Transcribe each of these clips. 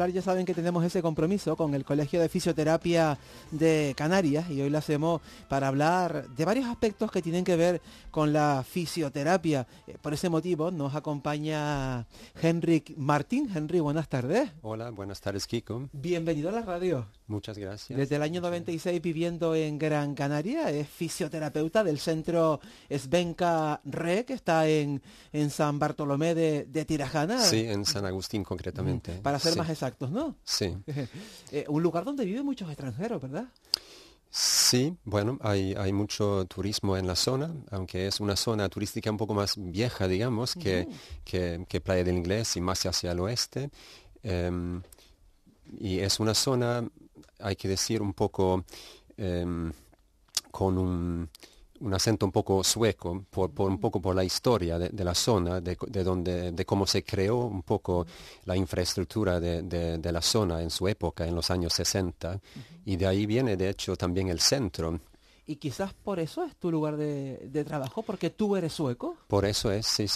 Ya saben que tenemos ese compromiso con el Colegio de Fisioterapia de Canarias y hoy lo hacemos para hablar de varios aspectos que tienen que ver con la fisioterapia. Por ese motivo nos acompaña Henrik Martín. Henry, buenas tardes. Hola, buenas tardes, Kiko. Bienvenido a la radio. Muchas gracias. Desde el año 96 viviendo en Gran Canaria, es fisioterapeuta del centro Svenka Re, que está en San Bartolomé de Tirajana. Sí, en San Agustín concretamente. Para ser más exactos, ¿no? Sí. Un lugar donde viven muchos extranjeros, ¿verdad? Sí, bueno, hay mucho turismo en la zona, aunque es una zona turística un poco más vieja, digamos, que Playa del Inglés y más hacia el oeste. Y es una zona, hay que decir, un poco con un acento un poco sueco, un poco por la historia de la zona, de cómo se creó un poco la infraestructura de la zona en su época, en los años 60, y de ahí viene, de hecho, también el centro. Y quizás por eso es tu lugar de trabajo, porque tú eres sueco. Por eso es, sí.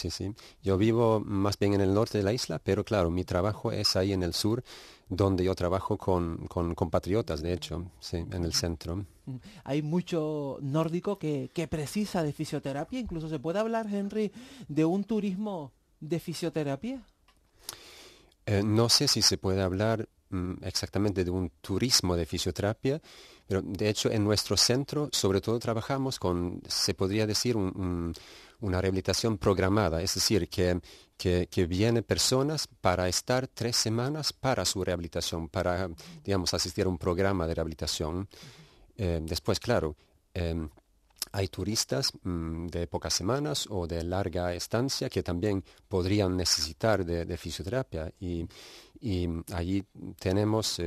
Yo vivo más bien en el norte de la isla, pero claro, mi trabajo es ahí en el sur, donde yo trabajo con compatriotas, de hecho, sí, en el centro. Hay mucho nórdico que precisa de fisioterapia. Incluso se puede hablar, Henry, de un turismo de fisioterapia. No sé si se puede hablar exactamente de un turismo de fisioterapia, pero de hecho en nuestro centro sobre todo trabajamos con, se podría decir, una rehabilitación programada, es decir, que vienen personas para estar 3 semanas para su rehabilitación, para, digamos, asistir a un programa de rehabilitación. Después, claro, hay turistas de pocas semanas o de larga estancia que también podrían necesitar de fisioterapia y allí tenemos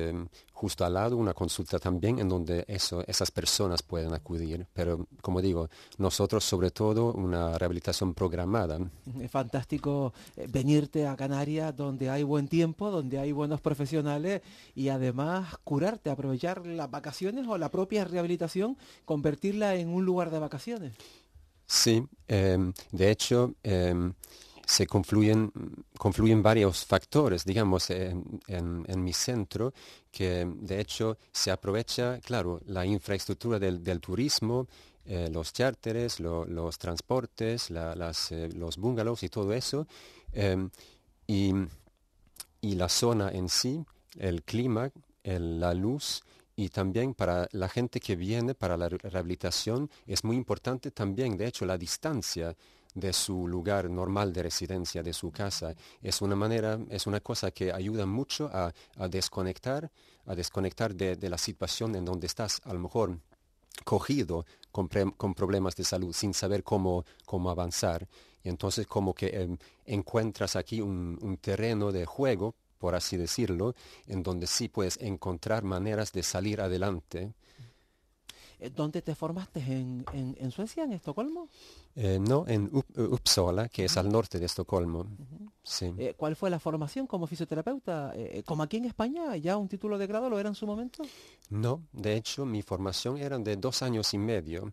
justo al lado una consulta también en donde esas personas pueden acudir. Pero como digo, nosotros sobre todo una rehabilitación programada. Es fantástico venirte a Canarias donde hay buen tiempo, donde hay buenos profesionales y además curarte, aprovechar las vacaciones o la propia rehabilitación, convertirla en un lugar de vacaciones. Sí, de hecho se confluyen varios factores, digamos, en mi centro, que de hecho se aprovecha, claro, la infraestructura del turismo, los charteres, los transportes, los bungalows y todo eso, y, y la zona en sí, el clima, la luz. Y también para la gente que viene para la rehabilitación es muy importante también, de hecho, la distancia de su lugar normal de residencia, de su casa. Es una cosa que ayuda mucho a desconectar de la situación en donde estás, a lo mejor cogido con problemas de salud, sin saber cómo avanzar. Y entonces como que encuentras aquí un terreno de juego, por así decirlo, en donde sí puedes encontrar maneras de salir adelante. ¿Dónde te formaste? ¿En Suecia, en Estocolmo? No, en Uppsala, que es al norte de Estocolmo. Sí. ¿Cuál fue la formación como fisioterapeuta? ¿Como aquí en España, ya un título de grado lo era en su momento? No, de hecho, mi formación era de 2 años y medio.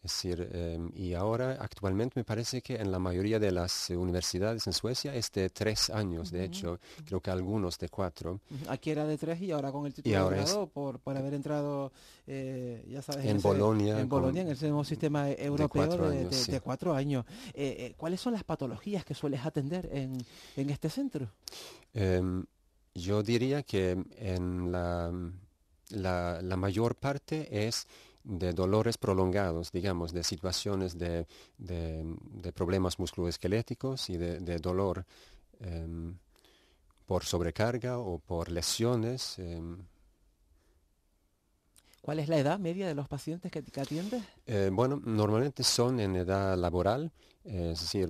Es decir, y ahora actualmente me parece que en la mayoría de las universidades en Suecia es de 3 años, de hecho, creo que algunos de 4. Aquí era de 3 y ahora con el título de grado por haber entrado, ya sabes, en Bolonia, en el nuevo sistema europeo de 4 años. Sí. ¿Cuáles son las patologías que sueles atender en este centro? Yo diría que en la mayor parte es de dolores prolongados, digamos, de situaciones de problemas musculoesqueléticos y de dolor por sobrecarga o por lesiones. ¿Cuál es la edad media de los pacientes que atiendes? Bueno, normalmente son en edad laboral, es decir,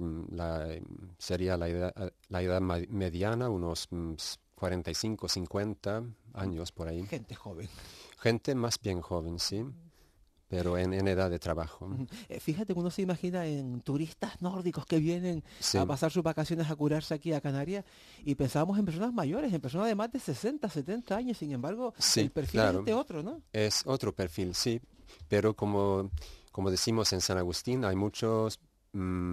sería la edad mediana, unos 45, 50 años por ahí. Gente joven. Gente más bien joven, sí, pero en edad de trabajo. Fíjate que uno se imagina en turistas nórdicos que vienen a pasar sus vacaciones a curarse aquí a Canarias y pensábamos en personas mayores, en personas de más de 60, 70 años, sin embargo, el perfil es este otro, ¿no? Es otro perfil, sí, pero como decimos en San Agustín, hay muchos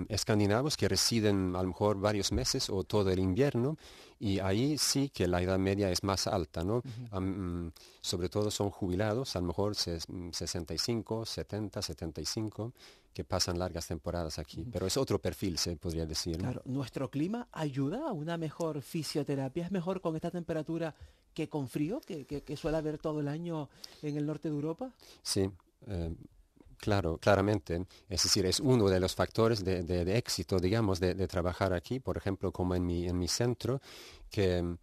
escandinavos que residen a lo mejor varios meses o todo el invierno, y ahí sí que la edad media es más alta, ¿no? Sobre todo son jubilados, a lo mejor 65, 70, 75, que pasan largas temporadas aquí. Pero es otro perfil, se podría decir, ¿no? Claro, ¿nuestro clima ayuda a una mejor fisioterapia? ¿Es mejor con esta temperatura que con frío, que suele haber todo el año en el norte de Europa? Sí. Claro, claramente. Es decir, es uno de los factores de éxito, digamos, de trabajar aquí, por ejemplo, como en mi centro, que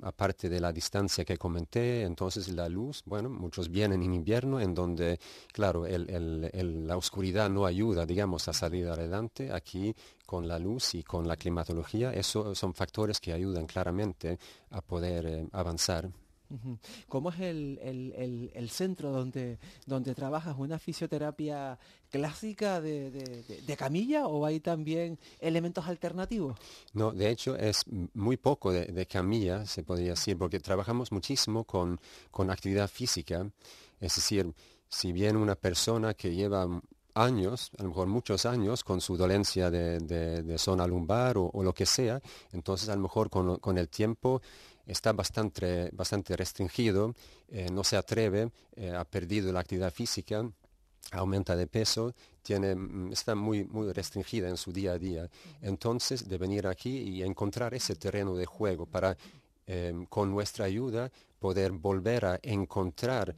aparte de la distancia que comenté, entonces la luz, bueno, muchos vienen en invierno, en donde, claro, la oscuridad no ayuda, digamos, a salir adelante. Aquí, con la luz y con la climatología, eso son factores que ayudan claramente a poder avanzar. Ujú. ¿Cómo es el centro donde trabajas? ¿Una fisioterapia clásica de camilla o hay también elementos alternativos? No, de hecho es muy poco de camilla, se podría decir, porque trabajamos muchísimo con actividad física. Es decir, si viene una persona que lleva años, a lo mejor muchos años, con su dolencia de zona lumbar o lo que sea, entonces a lo mejor con el tiempo está bastante restringido, no se atreve, ha perdido la actividad física, aumenta de peso, está muy restringida en su día a día. Entonces, de venir aquí y encontrar ese terreno de juego para, con nuestra ayuda, poder volver a encontrar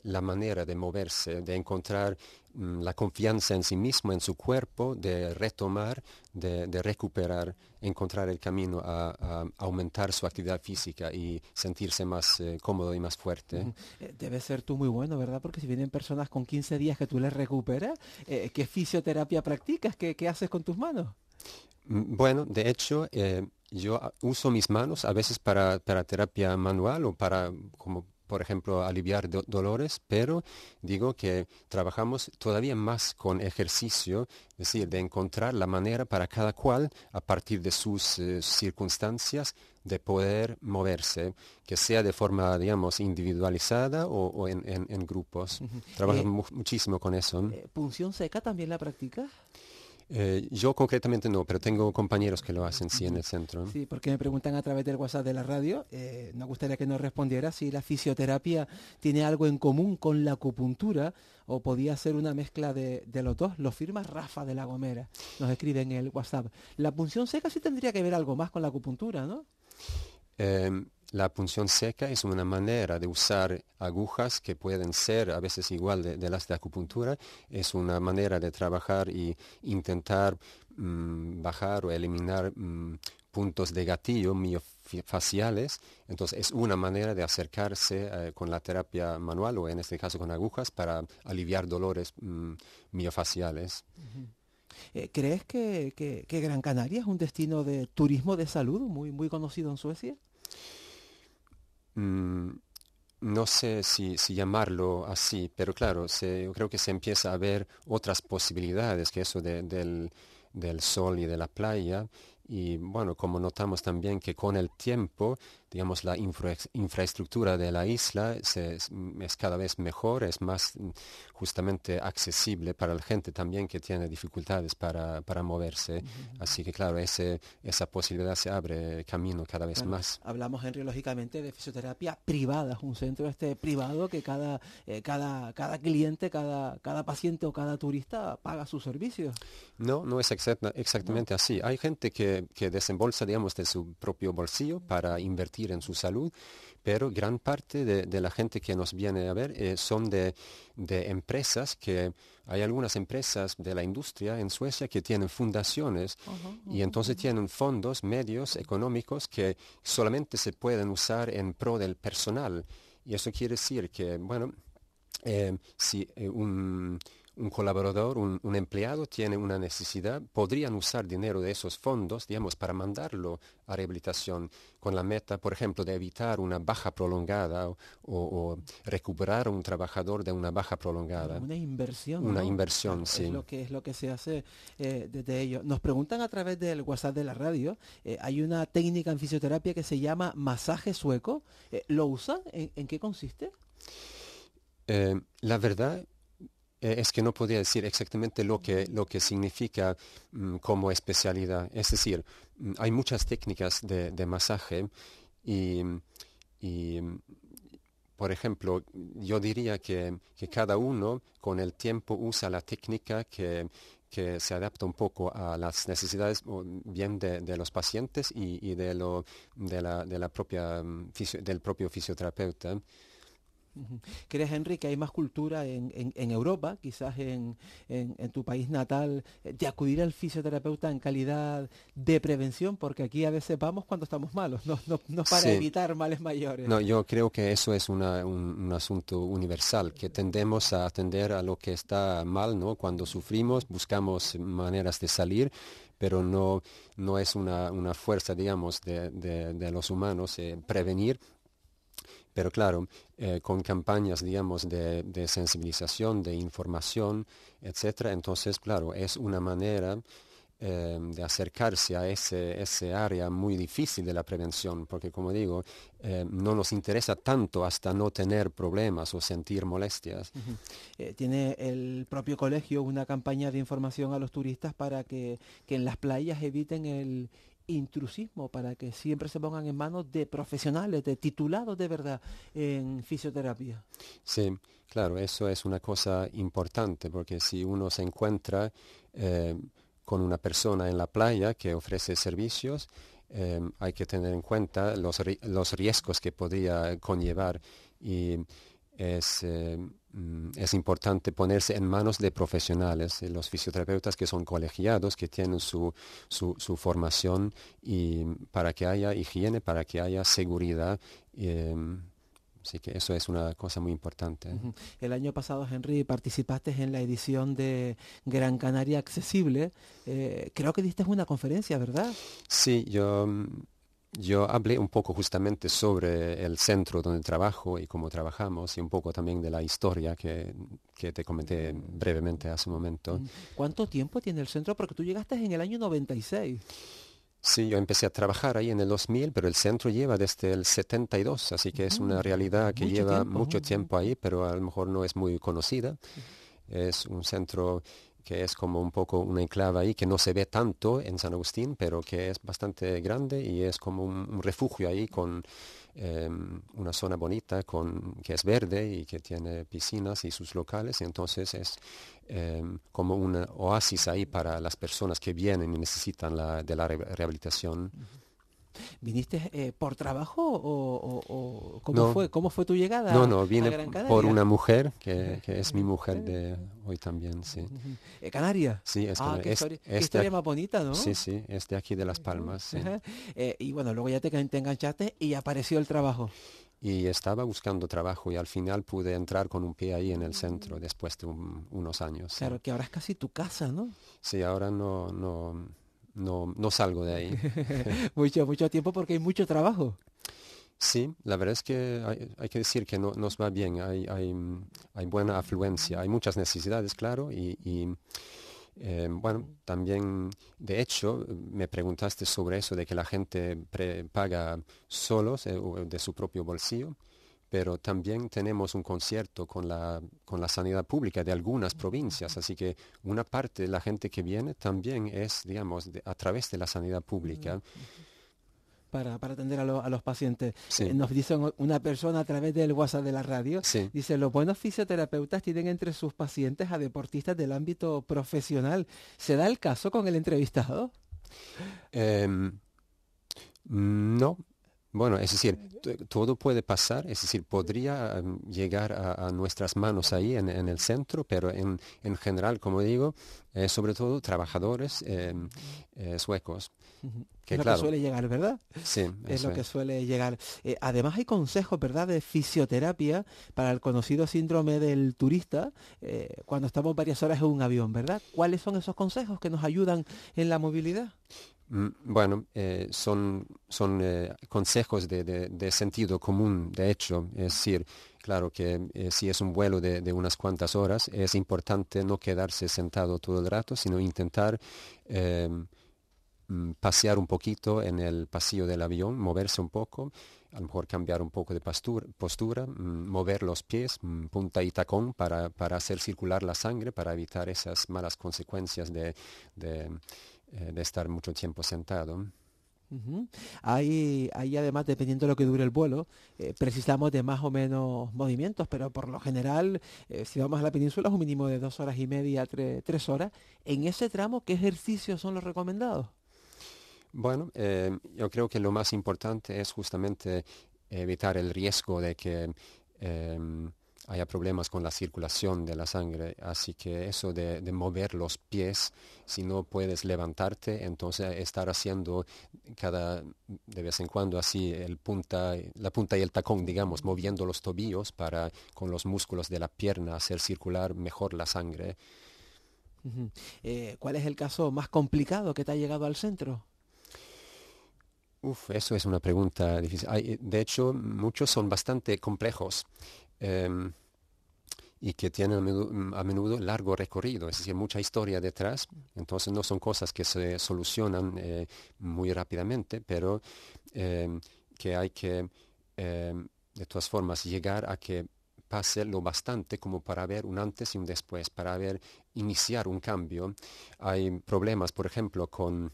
la manera de moverse, de encontrar la confianza en sí mismo, en su cuerpo, de retomar, de recuperar, encontrar el camino a aumentar su actividad física y sentirse más cómodo y más fuerte. Ujú. Debe ser tú muy bueno, ¿verdad? Porque si vienen personas con 15 días que tú les recuperas, ¿qué fisioterapia practicas? ¿Qué haces con tus manos? Bueno, de hecho, yo uso mis manos a veces para terapia manual o para, como por ejemplo, aliviar dolores, pero digo que trabajamos todavía más con ejercicio, es decir, de encontrar la manera para cada cual, a partir de sus circunstancias, de poder moverse, que sea de forma, digamos, individualizada o en grupos. Ujú. Trabajamos muchísimo con eso. ¿Punción seca también la practicas? Yo concretamente no, pero tengo compañeros que lo hacen, sí, en Ujú. el centro. Sí, porque me preguntan a través del WhatsApp de la radio. Nos gustaría que nos respondiera si la fisioterapia tiene algo en común con la acupuntura o podía ser una mezcla de los dos. Lo firma Rafa de La Gomera. Nos escribe en el WhatsApp. La punción seca sí tendría que ver algo más con la acupuntura, ¿no? La punción seca es una manera de usar agujas que pueden ser a veces igual de las de acupuntura. Es una manera de trabajar y intentar bajar o eliminar puntos de gatillo miofaciales. Entonces es una manera de acercarse con la terapia manual o en este caso con agujas para aliviar dolores miofaciales. ¿Crees que Gran Canaria es un destino de turismo de salud muy conocido en Suecia? Mm, no sé si llamarlo así, pero claro, yo creo que se empieza a ver otras posibilidades que eso del sol y de la playa. Y bueno, como notamos también que con el tiempo, digamos, la infraestructura de la isla es cada vez mejor, es más justamente accesible para la gente también que tiene dificultades para moverse. Así que claro, esa posibilidad se abre camino cada vez Claro, más. hablamos, Henry, lógicamente de fisioterapia privada, un centro privado que cada cliente, cada paciente o cada turista paga sus servicios, No, no es ¿no? exactamente así. Hay gente que desembolsa, digamos, de su propio bolsillo para invertir en su salud, pero gran parte de la gente que nos viene a ver son de empresas que hay algunas empresas de la industria en Suecia que tienen fundaciones Ajá, y ajá, entonces ajá. tienen fondos, medios económicos que solamente se pueden usar en pro del personal. Y eso quiere decir que, bueno, si un colaborador, un empleado tiene una necesidad, podrían usar dinero de esos fondos, digamos, para mandarlo a rehabilitación con la meta, por ejemplo, de evitar una baja prolongada o recuperar a un trabajador de una baja Claro, prolongada. una inversión, Una ¿no? inversión, Claro, sí. es lo que se hace desde ello. Nos preguntan a través del WhatsApp de la radio, hay una técnica en fisioterapia que se llama masaje sueco. ¿Lo usan? En qué consiste? La verdad, Es que no podría decir exactamente lo que significa como especialidad. Es decir, hay muchas técnicas de masaje y, y, por ejemplo, yo diría que cada uno con el tiempo usa la técnica que se adapta un poco a las necesidades o bien de los pacientes y de la propia, del propio fisioterapeuta. Ujú. ¿Crees, Henry, que hay más cultura en Europa, quizás en tu país natal, de acudir al fisioterapeuta en calidad de prevención? Porque aquí a veces vamos cuando estamos malos, no para Sí, evitar males mayores. no, yo creo que eso es un asunto universal, que tendemos a atender a lo que está mal, ¿no? Cuando sufrimos, buscamos maneras de salir, pero no es una fuerza, digamos, de los humanos prevenir. Pero claro, con campañas, digamos, de sensibilización, de información, etcétera, entonces, claro, es una manera de acercarse a ese área muy difícil de la prevención, porque como digo, no nos interesa tanto hasta no tener problemas o sentir molestias. Ujú. Tiene el propio colegio una campaña de información a los turistas para que en las playas eviten el intrusismo, para que siempre se pongan en manos de profesionales, de titulados de verdad en fisioterapia. Sí, claro, eso es una cosa importante, porque si uno se encuentra eh, con una persona en la playa que ofrece servicios, hay que tener en cuenta los riesgos que podría conllevar y es, es importante ponerse en manos de profesionales, los fisioterapeutas que son colegiados, que tienen su formación y para que haya higiene, para que haya seguridad. Así que eso es una cosa muy importante. Ujú. El año pasado, Henry, participaste en la edición de Gran Canaria Accesible. Creo que diste una conferencia, ¿verdad? Sí, yo hablé un poco justamente sobre el centro donde trabajo y cómo trabajamos y un poco también de la historia que te comenté brevemente hace un momento. ¿Cuánto tiempo tiene el centro? Porque tú llegaste en el año 96. Sí, yo empecé a trabajar ahí en el 2000, pero el centro lleva desde el 72, así que es una realidad que Mucho lleva tiempo. mucho tiempo ahí, pero a lo mejor no es muy conocida. Ujú. Es un centro que es como un poco una enclave ahí, que no se ve tanto en San Agustín, pero que es bastante grande y es como un refugio ahí con una zona bonita que es verde y que tiene piscinas y sus locales. Y entonces es como un oasis ahí para las personas que vienen y necesitan de la rehabilitación. ¿Viniste por trabajo o No, cómo fue tu no, llegada no, a vine Gran por Canaria? una mujer que es mi mujer de hoy también, sí. Ujú. ¿Canarias? Sí, es que Ah, qué es de historia más bonita, sí, ¿no? sí, es de aquí de Las Palmas, sí. Ajá. Y bueno, luego ya te enganchaste y apareció el trabajo. Y estaba buscando trabajo y al final pude entrar con un pie ahí en el centro después de unos años, sí. Claro, que ahora es casi tu casa, ¿no? Sí, ahora no salgo de ahí. Mucho tiempo porque hay mucho trabajo. Sí, la verdad es que hay que decir que nos va bien, hay buena afluencia, hay muchas necesidades, claro, bueno, también, de hecho, me preguntaste sobre eso de que la gente paga solos o de su propio bolsillo, pero también tenemos un concierto con la sanidad pública de algunas provincias, así que una parte de la gente que viene también es, digamos, a través de la sanidad pública. Para atender a los pacientes. Sí, Nos dice una persona a través del WhatsApp de la radio, sí. dice, los buenos fisioterapeutas tienen entre sus pacientes a deportistas del ámbito profesional. ¿Se da el caso con el entrevistado? Em, no, bueno, es decir, todo puede pasar, es decir, podría llegar a nuestras manos ahí en el centro, pero en general, como digo, sobre todo trabajadores suecos, Ujú. Es que lo que claro, suele llegar, ¿verdad? sí, Es eso lo que es. suele llegar. Además hay consejos, ¿verdad?, de fisioterapia para el conocido síndrome del turista cuando estamos varias horas en un avión, ¿verdad? ¿Cuáles son esos consejos que nos ayudan en la movilidad? Bueno, son consejos de sentido común, de hecho, es decir, claro que si es un vuelo de unas cuantas horas, es importante no quedarse sentado todo el rato, sino intentar pasear un poquito en el pasillo del avión, moverse un poco, a lo mejor cambiar un poco de postura, mover los pies, punta y tacón para hacer circular la sangre, para evitar esas malas consecuencias de estar mucho tiempo sentado. Ujú. Ahí además, dependiendo de lo que dure el vuelo, precisamos de más o menos movimientos, pero por lo general, si vamos a la península, es un mínimo de 2 horas y media, 3 horas. En ese tramo, ¿qué ejercicios son los recomendados? Bueno, yo creo que lo más importante es justamente evitar el riesgo de que haya problemas con la circulación de la sangre. Así que eso de mover los pies, si no puedes levantarte, entonces estar haciendo de vez en cuando así la punta y el tacón, digamos, moviendo los tobillos para con los músculos de la pierna hacer circular mejor la sangre. Ujú. ¿Cuál es el caso más complicado que te ha llegado al centro? Uf, eso es una pregunta difícil. De hecho, muchos son bastante complejos. em, y que tienen a menudo largo recorrido, es decir, mucha historia detrás. Entonces no son cosas que se solucionan muy rápidamente, pero que hay que, de todas formas, llegar a que pase lo bastante como para ver un antes y un después, para ver iniciar un cambio. Hay problemas, por ejemplo, con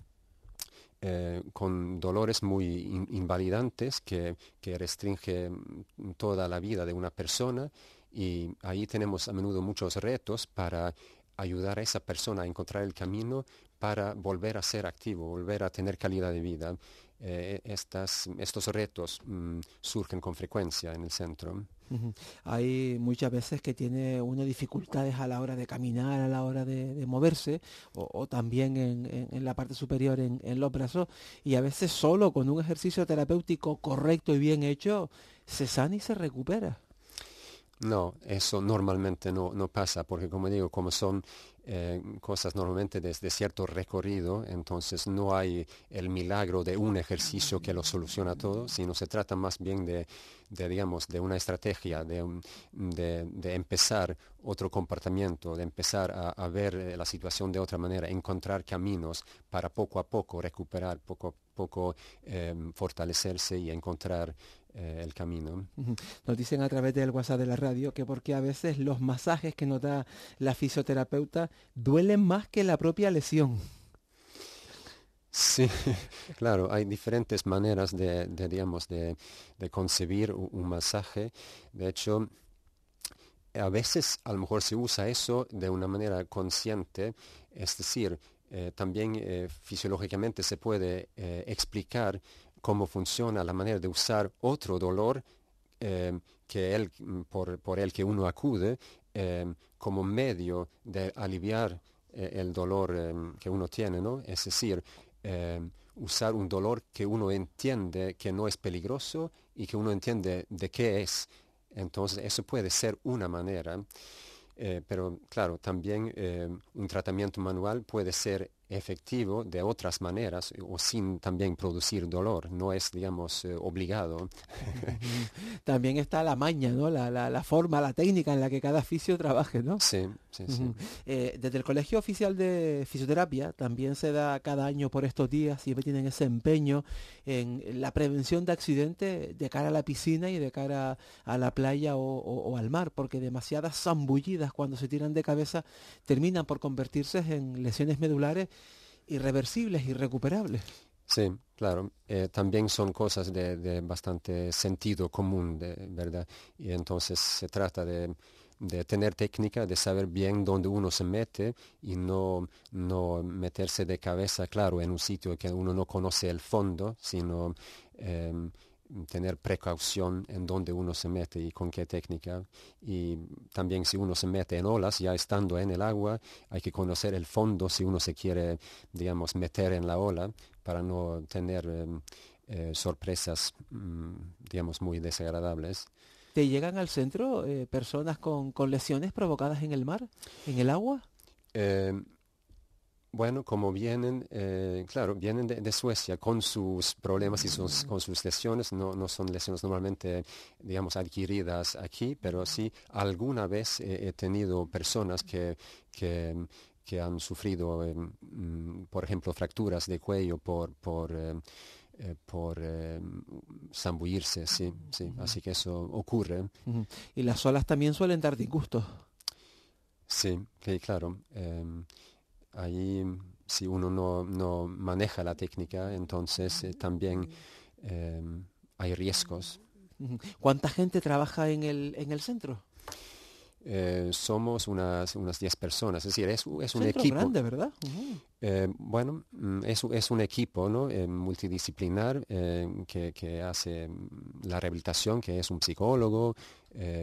dolores muy invalidantes que restringen toda la vida de una persona, y ahí tenemos a menudo muchos retos para ayudar a esa persona a encontrar el camino para volver a ser activo, volver a tener calidad de vida. Estos retos surgen con frecuencia en el centro. Ujú. Hay muchas veces que tiene uno dificultades a la hora de caminar, a la hora de moverse, o también en la parte superior, en los brazos, y a veces solo con un ejercicio terapéutico correcto y bien hecho, se sana y se recupera. No, eso normalmente no pasa, porque como digo, como son cosas normalmente desde cierto recorrido, entonces no hay el milagro de un ejercicio que lo soluciona todo, sino se trata más bien digamos, de una estrategia, de empezar otro comportamiento, de empezar a ver la situación de otra manera, encontrar caminos para poco a poco recuperar, poco a poco fortalecerse y encontrar el camino. Ujú. Nos dicen a través del WhatsApp de la radio que porque a veces los masajes que nos da la fisioterapeuta duelen más que la propia lesión. Sí, claro, hay diferentes maneras digamos, de concebir un masaje. De hecho, a veces a lo mejor se usa eso de una manera consciente, es decir, también fisiológicamente se puede explicar cómo funciona la manera de usar otro dolor por el que uno acude como medio de aliviar el dolor que uno tiene, ¿no? Es decir, usar un dolor que uno entiende que no es peligroso y que uno entiende de qué es. Entonces, eso puede ser una manera, pero claro, también un tratamiento manual puede ser efectivo de otras maneras o sin también producir dolor, no es, digamos, obligado. Ujú. También está la maña, ¿no? La forma, la técnica en la que cada fisio trabaje, ¿no? Sí, sí, sí. Ujú. Desde el Colegio Oficial de Fisioterapia también se da cada año por estos días, siempre tienen ese empeño en la prevención de accidentes de cara a la piscina y de cara a la playa o al mar, porque demasiadas zambullidas cuando se tiran de cabeza terminan por convertirse en lesiones medulares irreversibles, irrecuperables. Sí, claro. También son cosas de bastante sentido común, ¿verdad? Y entonces se trata de tener técnica, de saber bien dónde uno se mete y no meterse de cabeza, claro, en un sitio que uno no conoce el fondo, sino em, tener precaución en dónde uno se mete y con qué técnica. Y también si uno se mete en olas, ya estando en el agua, hay que conocer el fondo si uno se quiere, digamos, meter en la ola para no tener sorpresas, digamos, muy desagradables. ¿Te llegan al centro personas con lesiones provocadas en el mar, en el agua? Eh, bueno, como vienen, claro, vienen de Suecia con sus problemas y con sus lesiones, no son lesiones normalmente, digamos, adquiridas aquí, pero sí alguna vez he tenido personas que han sufrido, por ejemplo, fracturas de cuello por por zambullirse, sí, sí. Así que eso ocurre. Ujú. Y las olas también suelen dar disgustos. Sí, sí, claro. Ahí, si uno no maneja la técnica, entonces también hay riesgos. Ujú. ¿Cuánta gente trabaja en el centro? Somos unas 10 personas, es decir, es un Centro equipo. grande, ¿verdad? Ujú. Bueno, es un equipo, ¿no? Multidisciplinar que hace la rehabilitación, que es un psicólogo,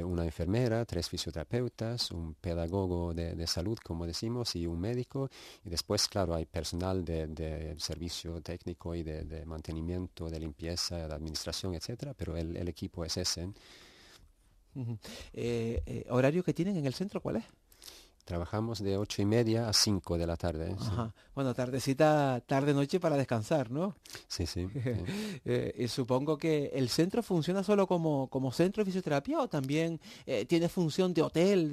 una enfermera, 3 fisioterapeutas, un pedagogo de salud, como decimos, y un médico. Y después, claro, hay personal de servicio técnico y de mantenimiento, de limpieza, de administración, etcétera, pero el equipo es ese. Ujú. ¿Horario que tienen en el centro cuál es? Trabajamos de 8:30 a 5 de la tarde, sí. Ajá. Bueno, tardecita, tarde-noche para descansar, ¿no? Sí, sí, sí. Y supongo que el centro funciona solo como centro de fisioterapia o también tiene función de hotel,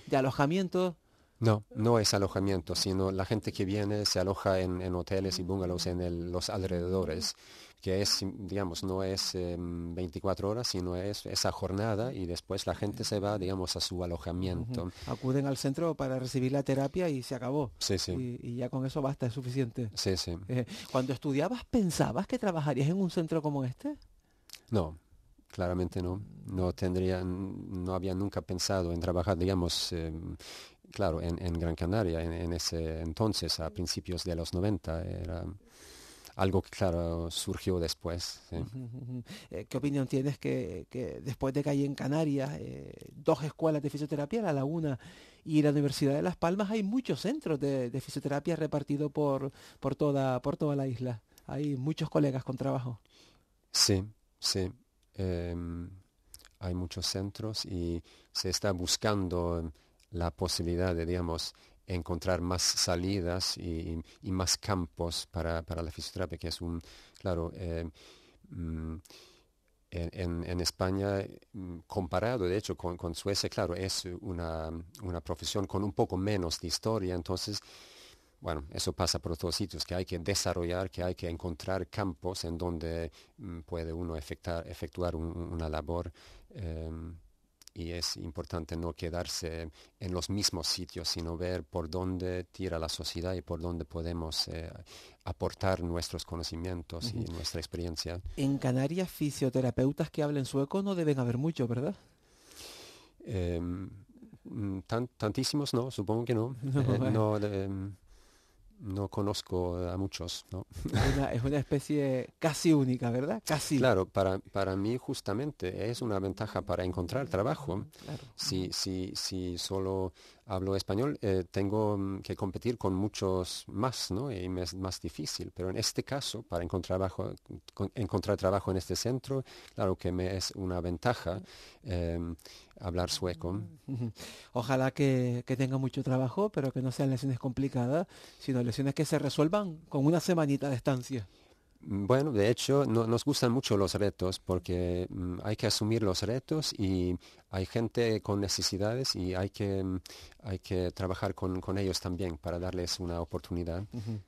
de alojamiento. No, no es alojamiento, sino la gente que viene se aloja en hoteles y bungalows en los alrededores, que es, digamos, no es 24 horas, sino es esa jornada y después la gente se va, digamos, a su Ujú. alojamiento. Acuden al centro para recibir la terapia y se acabó. Sí, sí, Y ya con eso basta, es suficiente. sí, sí. Cuando estudiabas, ¿pensabas que trabajarías en un centro como este? No, claramente no. No había nunca pensado en trabajar, digamos, claro, en Gran Canaria en ese entonces, a principios de los 90. Era algo que, claro, surgió después. Sí. Ujú, ujú. ¿Qué opinión tienes que después de que hay en Canarias 2 escuelas de fisioterapia, La Laguna y la Universidad de Las Palmas, hay muchos centros de fisioterapia repartidos por toda la isla? Hay muchos colegas con trabajo. Sí, sí. Em, Hay muchos centros y se está buscando la posibilidad de, digamos, encontrar más salidas y más campos para la fisioterapia, que es claro, mm, en España, comparado de hecho con Suecia, claro, es una profesión con un poco menos de historia, entonces bueno, eso pasa por todos sitios, que hay que desarrollar, que hay que encontrar campos en donde puede uno efectuar una labor y es importante no quedarse en los mismos sitios, sino ver por dónde tira la sociedad y por dónde podemos aportar nuestros conocimientos y Ujú. nuestra experiencia. En Canarias, fisioterapeutas que hablen sueco no deben haber mucho, ¿verdad? Tantísimos no, supongo que no. No, No conozco a muchos, ¿no? es una especie casi única, ¿verdad? Casi. Claro, para mí justamente es una ventaja para encontrar trabajo. Claro. Si solo hablo español, tengo que competir con muchos más, ¿no? Y me es más difícil. Pero en este caso, para encontrar trabajo en este centro, claro que me es una ventaja hablar sueco. Ujú. Ojalá que tenga mucho trabajo, pero que no sean lesiones complicadas, sino lesiones que se resuelvan con una semanita de estancia. Bueno, de hecho, nos gustan mucho los retos porque hay que asumir los retos y hay gente con necesidades y hay que trabajar con ellos también para darles una oportunidad. Ujú.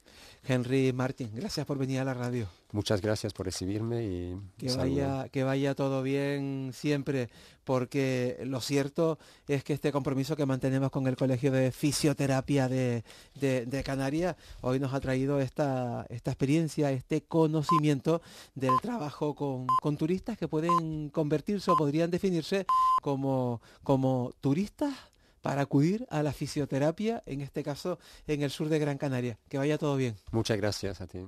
Henry Martin, gracias por venir a la radio. Muchas gracias por recibirme y un Que saludo. vaya todo bien siempre, porque lo cierto es que este compromiso que mantenemos con el Colegio de Fisioterapia de Canarias hoy nos ha traído esta experiencia, este conocimiento del trabajo con turistas que pueden convertirse o podrían definirse como turistas para acudir a la fisioterapia, en este caso en el sur de Gran Canaria. Que vaya todo bien. Muchas gracias a ti.